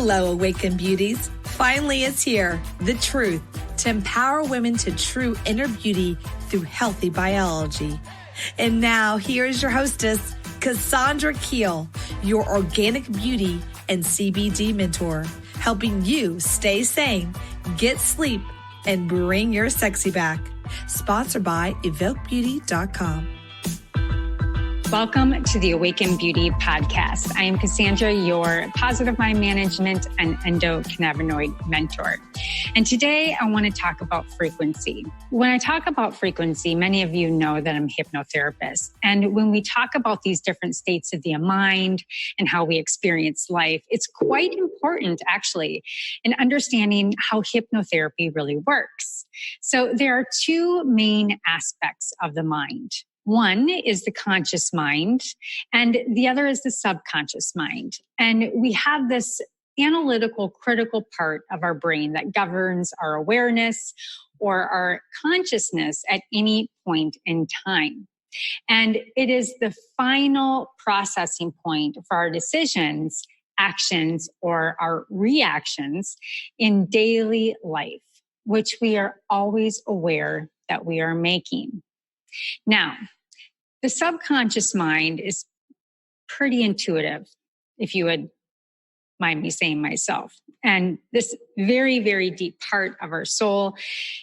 Hello, Awakened Beauties. Finally, it's here. The truth to empower women to true inner beauty through healthy biology. And now, here's your hostess, Cassandra Keel, your organic beauty and CBD mentor, helping you stay sane, get sleep, and bring your sexy back. Sponsored by EvokeBeauty.com. Welcome to the Awaken Beauty podcast. I am Cassandra, your positive mind management and endocannabinoid mentor. And today I want to talk about frequency. When I talk about frequency, many of you know that I'm a hypnotherapist. And when we talk about these different states of the mind and how we experience life, it's quite important actually in understanding how hypnotherapy really works. So there are two main aspects of the mind. One is the conscious mind, and the other is the subconscious mind. And we have this analytical, critical part of our brain that governs our awareness or our consciousness at any point in time. And it is the final processing point for our decisions, actions, or our reactions in daily life, which we are always aware that we are making. Now, the subconscious mind is pretty intuitive, if you would mind me saying myself. And this very, very deep part of our soul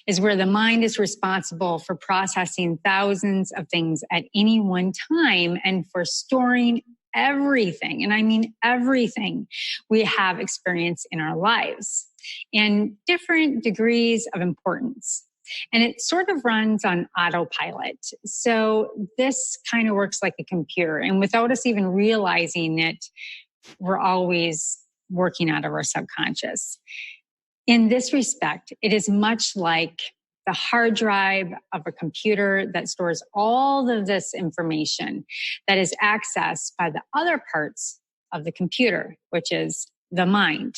is where the mind is responsible for processing thousands of things at any one time and for storing everything, and I mean everything we have experienced in our lives in different degrees of importance. And it sort of runs on autopilot. So this kind of works like a computer. And without us even realizing it, we're always working out of our subconscious. In this respect, it is much like the hard drive of a computer that stores all of this information that is accessed by the other parts of the computer, which is the mind.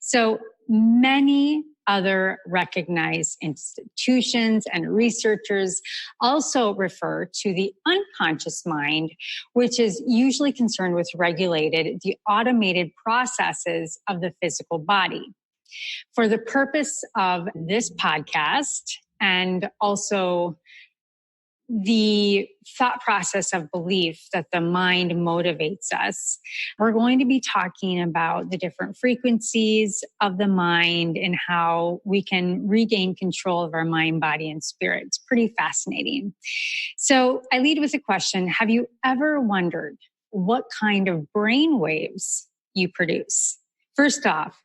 So many other recognized institutions and researchers also refer to the unconscious mind, which is usually concerned with regulated, the automated processes of the physical body. For the purpose of this podcast and also the thought process of belief that the mind motivates us, we're going to be talking about the different frequencies of the mind and how we can regain control of our mind, body, and spirit. It's pretty fascinating. So I lead with a question. Have you ever wondered what kind of brain waves you produce? First off,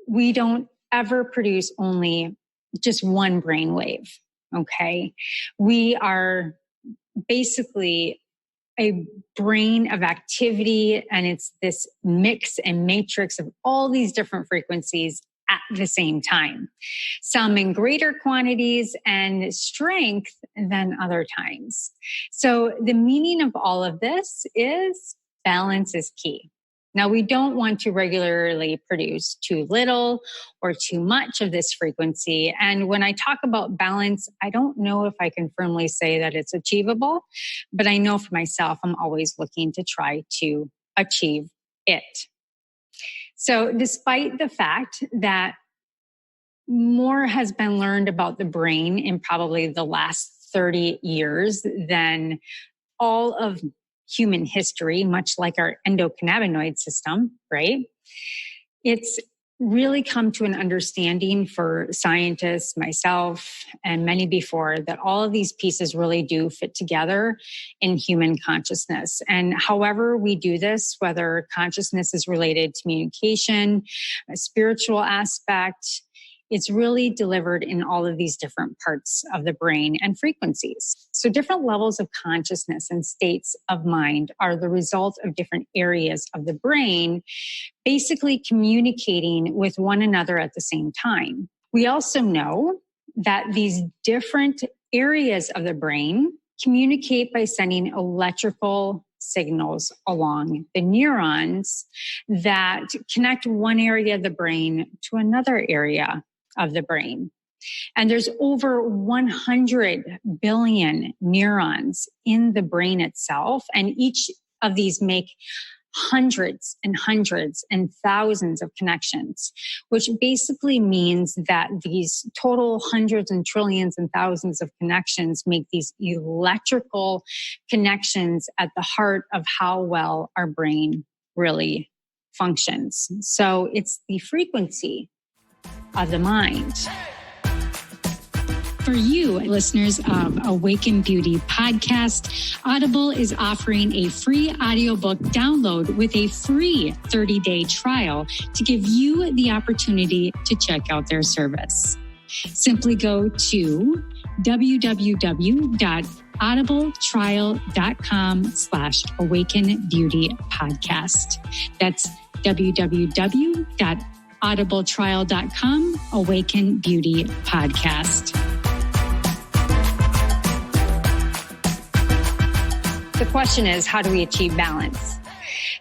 we don't ever produce only just one brain wave. Okay. We are basically a brain of activity, and it's this mix and matrix of all these different frequencies at the same time, some in greater quantities and strength than other times. So the meaning of all of this is balance is key. Now, we don't want to regularly produce too little or too much of this frequency. And when I talk about balance, I don't know if I can firmly say that it's achievable, but I know for myself, I'm always looking to try to achieve it. So despite the fact that more has been learned about the brain in probably the last 30 years than all of human history, much like our endocannabinoid system, right? It's really come to an understanding for scientists, myself, and many before that all of these pieces really do fit together in human consciousness. And however we do this, whether consciousness is related to communication, a spiritual aspect, it's really delivered in all of these different parts of the brain and frequencies. So different levels of consciousness and states of mind are the result of different areas of the brain, basically communicating with one another at the same time. We also know that these different areas of the brain communicate by sending electrical signals along the neurons that connect one area of the brain to another area of the brain. And there's over 100 billion neurons in the brain itself, and each of these make hundreds and hundreds and thousands of connections, which basically means that these total hundreds and trillions and thousands of connections make these electrical connections at the heart of how well our brain really functions. So it's the frequency of the mind. For you, listeners of Awaken Beauty podcast, Audible is offering a free audiobook download with a free 30-day trial to give you the opportunity to check out their service. Simply go to www.audibletrial.com/awakenbeautypodcast. That's www.audibletrial.com, Awaken Beauty Podcast. The question is, how do we achieve balance?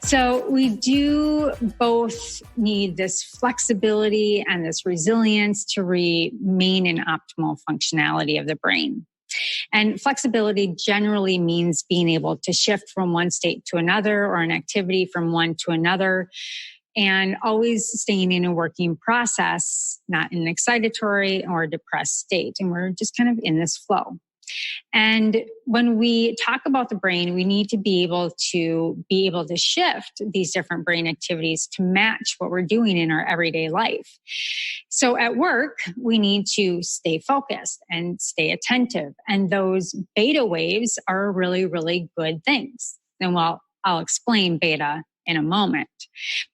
So we do both need this flexibility and this resilience to remain in optimal functionality of the brain. And flexibility generally means being able to shift from one state to another or an activity from one to another, and always staying in a working process, not in an excitatory or depressed state. And we're just kind of in this flow. And when we talk about the brain, we need to be able to shift these different brain activities to match what we're doing in our everyday life. So at work, we need to stay focused and stay attentive. And those beta waves are really, really good things. And I'll explain beta in a moment.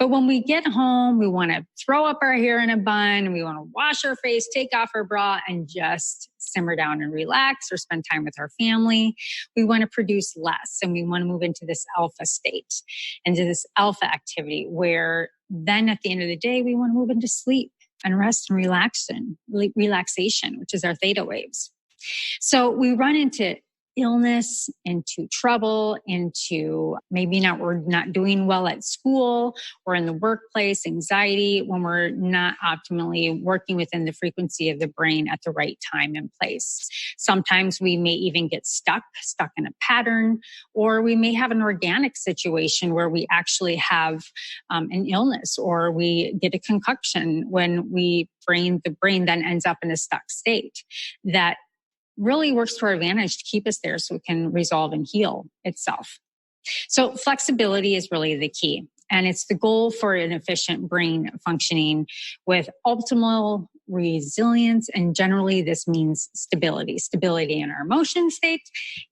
But when we get home, we want to throw up our hair in a bun, we want to wash our face, take off our bra, and just simmer down and relax or spend time with our family. We want to produce less, and we want to move into this alpha state, into this alpha activity, where then at the end of the day, we want to move into sleep and rest and relaxation, which is our theta waves. So we run into illness, into trouble, into we're not doing well at school or in the workplace, anxiety, when we're not optimally working within the frequency of the brain at the right time and place. Sometimes we may even get stuck in a pattern, or we may have an organic situation where we actually have an illness, or we get a concoction when the brain then ends up in a stuck state that really works to our advantage to keep us there so it can resolve and heal itself. So flexibility is really the key. And it's the goal for an efficient brain functioning with optimal resilience. And generally this means stability in our emotion state,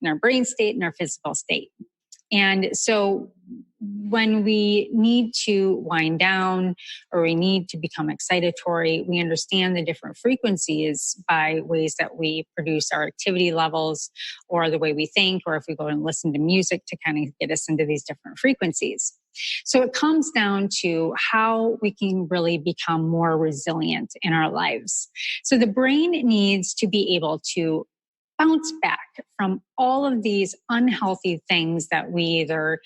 in our brain state, in our physical state. And so when we need to wind down or we need to become excitatory, we understand the different frequencies by ways that we produce our activity levels, or the way we think, or if we go and listen to music to kind of get us into these different frequencies. So it comes down to how we can really become more resilient in our lives. So the brain needs to be able to bounce back from all of these unhealthy things that we either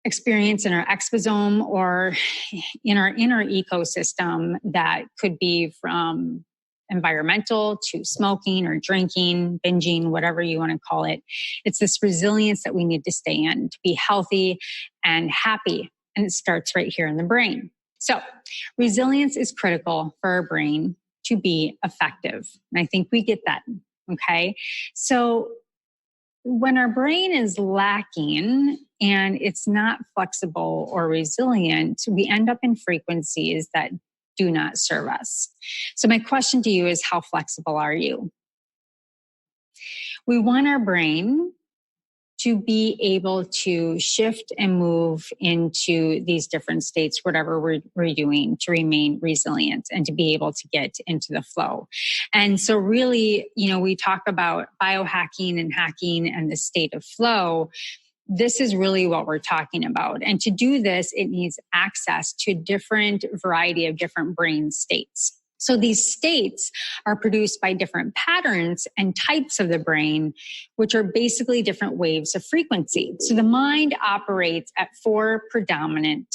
experience in our exposome or in our inner ecosystem, that could be from environmental to smoking or drinking, binging, whatever you want to call it. It's this resilience that we need to stay in to be healthy and happy. And it starts right here in the brain. So resilience is critical for our brain to be effective. And I think we get that. Okay. So when our brain is lacking and it's not flexible or resilient, we end up in frequencies that do not serve us. So my question to you is, how flexible are you? We want our brain to be able to shift and move into these different states, whatever we're doing, to remain resilient and to be able to get into the flow. And so really, we talk about biohacking and hacking and the state of flow. This is really what we're talking about. And to do this, it needs access to a different variety of different brain states. So these states are produced by different patterns and types of the brain, which are basically different waves of frequency. So the mind operates at 4 predominant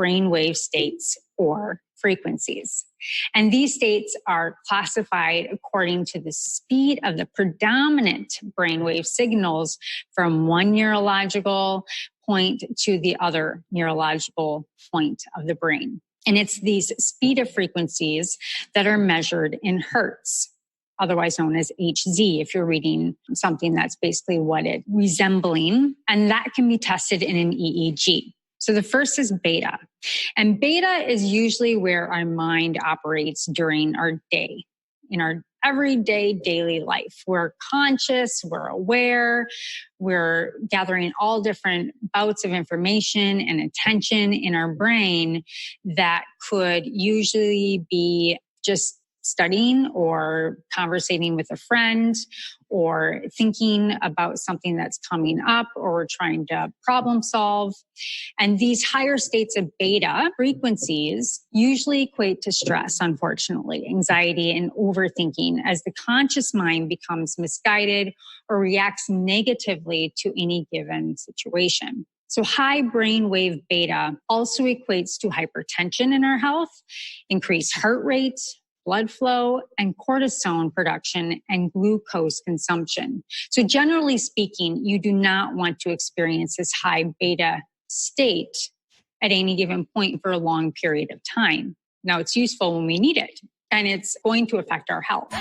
brainwave states or frequencies. And these states are classified according to the speed of the predominant brainwave signals from one neurological point to the other neurological point of the brain. And it's these speed of frequencies that are measured in hertz, otherwise known as Hz, if you're reading something that's basically what it's resembling. And that can be tested in an EEG. So the first is beta. And beta is usually where our mind operates during our day, in our everyday daily life. We're conscious, we're aware, we're gathering all different bouts of information and attention in our brain that could usually be just studying or conversating with a friend or thinking about something that's coming up or trying to problem solve. And these higher states of beta frequencies usually equate to stress, unfortunately, anxiety and overthinking as the conscious mind becomes misguided or reacts negatively to any given situation. So high brainwave beta also equates to hypertension in our health, increased heart rate, blood flow, and cortisone production and glucose consumption. So generally speaking, you do not want to experience this high beta state at any given point for a long period of time. Now, it's useful when we need it, and it's going to affect our health.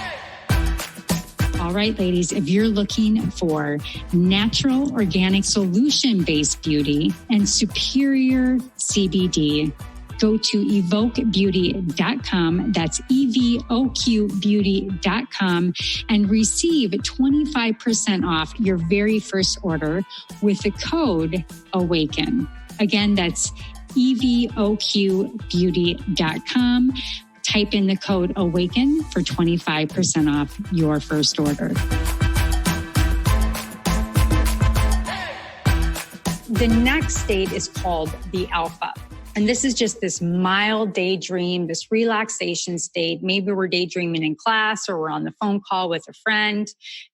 All right, ladies, if you're looking for natural, organic, solution-based beauty and superior CBD, go to evoquebeauty.com. That's EVOQbeauty.com and receive 25% off your very first order with the code AWAKEN. Again, that's EVOQbeauty.com. Type in the code AWAKEN for 25% off your first order. The next state is called the alpha. And this is just this mild daydream, this relaxation state. Maybe we're daydreaming in class or we're on the phone call with a friend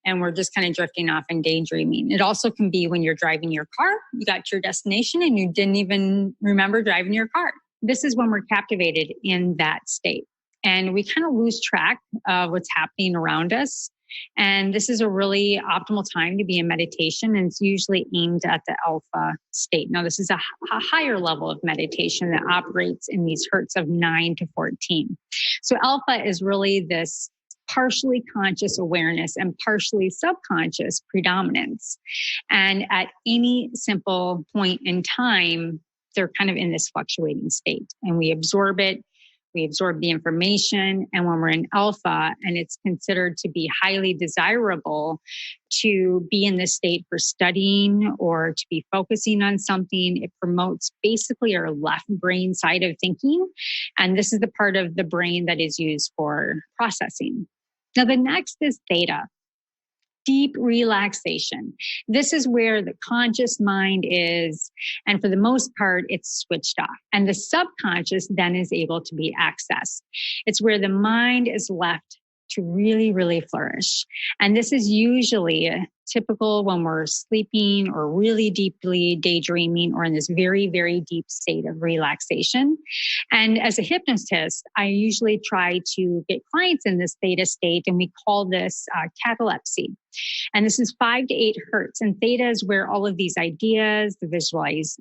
and we're just kind of drifting off and daydreaming. It also can be when you're driving your car, you got to your destination and you didn't even remember driving your car. This is when we're captivated in that state. And we kind of lose track of what's happening around us. And this is a really optimal time to be in meditation, and it's usually aimed at the alpha state. Now, this is a higher level of meditation that operates in these hertz of 9 to 14. So alpha is really this partially conscious awareness and partially subconscious predominance. And at any simple point in time, they're kind of in this fluctuating state, and we absorb it. We absorb the information. And when we're in alpha, and it's considered to be highly desirable to be in this state for studying or to be focusing on something, it promotes basically our left brain side of thinking. And this is the part of the brain that is used for processing. Now, the next is theta. Deep relaxation. This is where the conscious mind is, and for the most part, it's switched off. And the subconscious then is able to be accessed. It's where the mind is left to really, really flourish. And this is usually typical when we're sleeping or really deeply daydreaming or in this very, very deep state of relaxation. And as a hypnotist, I usually try to get clients in this theta state, and we call this catalepsy. And this is 5 to 8 hertz. And theta is where all of these ideas, the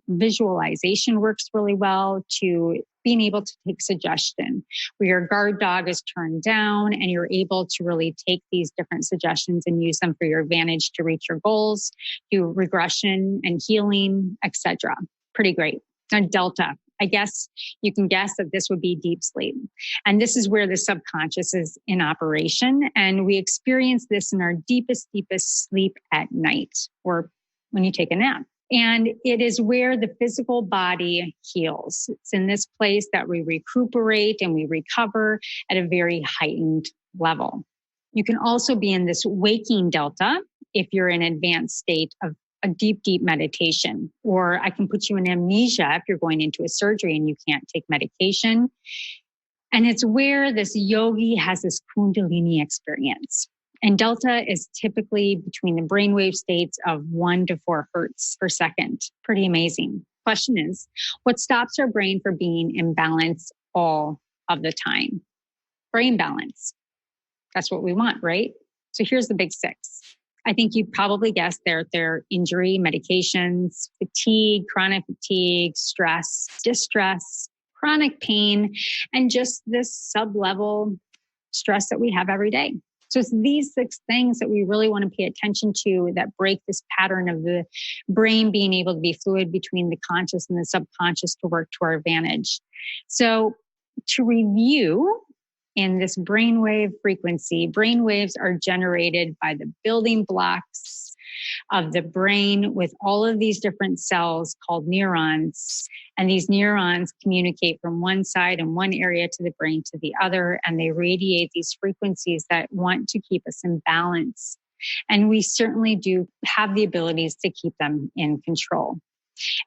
visualization works really well, to being able to take suggestion, where your guard dog is turned down and you're able to really take these different suggestions and use them for your advantage to reach your goals, do regression and healing, etc. Pretty great. Now, delta. I guess you can guess that this would be deep sleep. And this is where the subconscious is in operation. And we experience this in our deepest sleep at night or when you take a nap. And it is where the physical body heals. It's in this place that we recuperate and we recover at a very heightened level. You can also be in this waking delta if you're in an advanced state of a deep meditation, or I can put you in amnesia if you're going into a surgery and you can't take medication. And it's where this yogi has this Kundalini experience. And delta is typically between the brainwave states of 1 to 4 hertz per second. Pretty amazing. Question is, what stops our brain from being in balance all of the time? Brain balance. That's what we want, right? So here's the big 6. I think you probably guessed their injury, medications, fatigue, chronic fatigue, stress, distress, chronic pain, and just this sub-level stress that we have every day. So it's these 6 things that we really want to pay attention to that break this pattern of the brain being able to be fluid between the conscious and the subconscious to work to our advantage. So to review, in this brainwave frequency, brainwaves are generated by the building blocks of the brain with all of these different cells called neurons. And these neurons communicate from one side and one area to the brain to the other, and they radiate these frequencies that want to keep us in balance. And we certainly do have the abilities to keep them in control.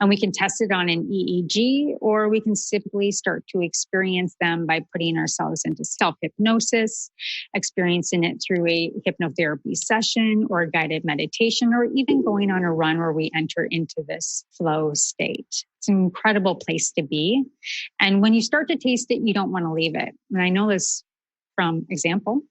And we can test it on an EEG, or we can simply start to experience them by putting ourselves into self-hypnosis, experiencing it through a hypnotherapy session or a guided meditation, or even going on a run where we enter into this flow state. It's an incredible place to be. And when you start to taste it, you don't want to leave it. And I know this from example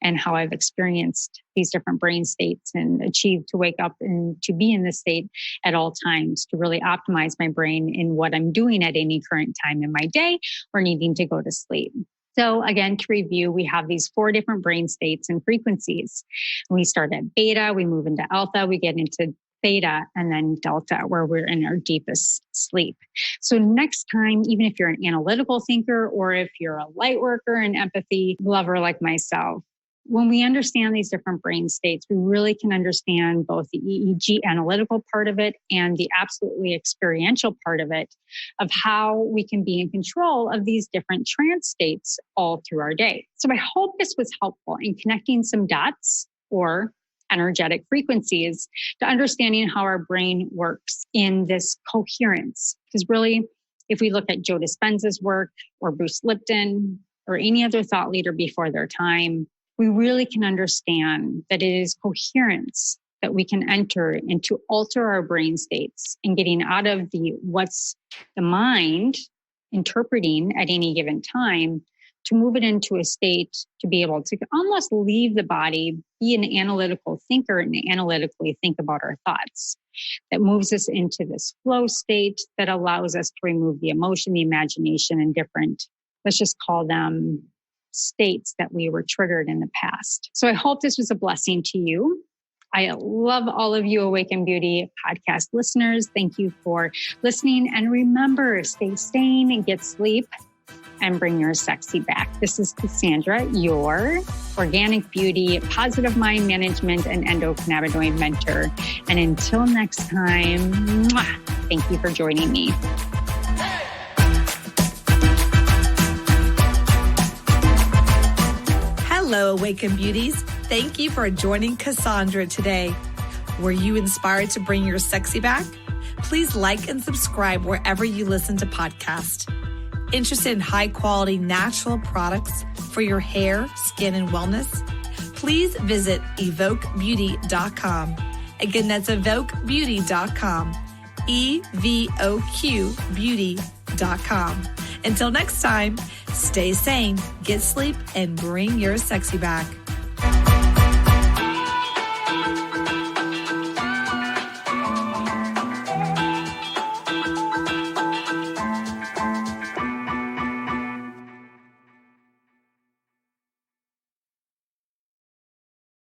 and how I've experienced these different brain states and achieved to wake up and to be in this state at all times, to really optimize my brain in what I'm doing at any current time in my day or needing to go to sleep. So again, to review, we have these 4 different brain states and frequencies. We start at beta, we move into alpha, we get into theta, and then delta, where we're in our deepest sleep. So next time, even if you're an analytical thinker or if you're a light worker and empathy lover like myself, when we understand these different brain states, we really can understand both the EEG analytical part of it and the absolutely experiential part of it, of how we can be in control of these different trance states all through our day. So I hope this was helpful in connecting some dots or energetic frequencies to understanding how our brain works in this coherence. Because really, if we look at Joe Dispenza's work or Bruce Lipton or any other thought leader before their time, we really can understand that it is coherence that we can enter and to alter our brain states and getting out of what's the mind interpreting at any given time to move it into a state to be able to almost leave the body, be an analytical thinker and analytically think about our thoughts. That moves us into this flow state that allows us to remove the emotion, the imagination, and different, let's just call them states that we were triggered in the past. So I hope this was a blessing to you. I love all of you Awaken Beauty podcast listeners. Thank you for listening. And remember, stay sane and get sleep and bring your sexy back. This is Cassandra, your organic beauty, positive mind management, and endocannabinoid mentor. And until next time, thank you for joining me. Hello, Awaken Beauties. Thank you for joining Cassandra today. Were you inspired to bring your sexy back? Please like and subscribe wherever you listen to podcasts. Interested in high-quality natural products for your hair, skin, and wellness? Please visit evoquebeauty.com. Again, that's evoquebeauty.com. EVOQbeauty.com. Until next time, stay sane, get sleep, and bring your sexy back.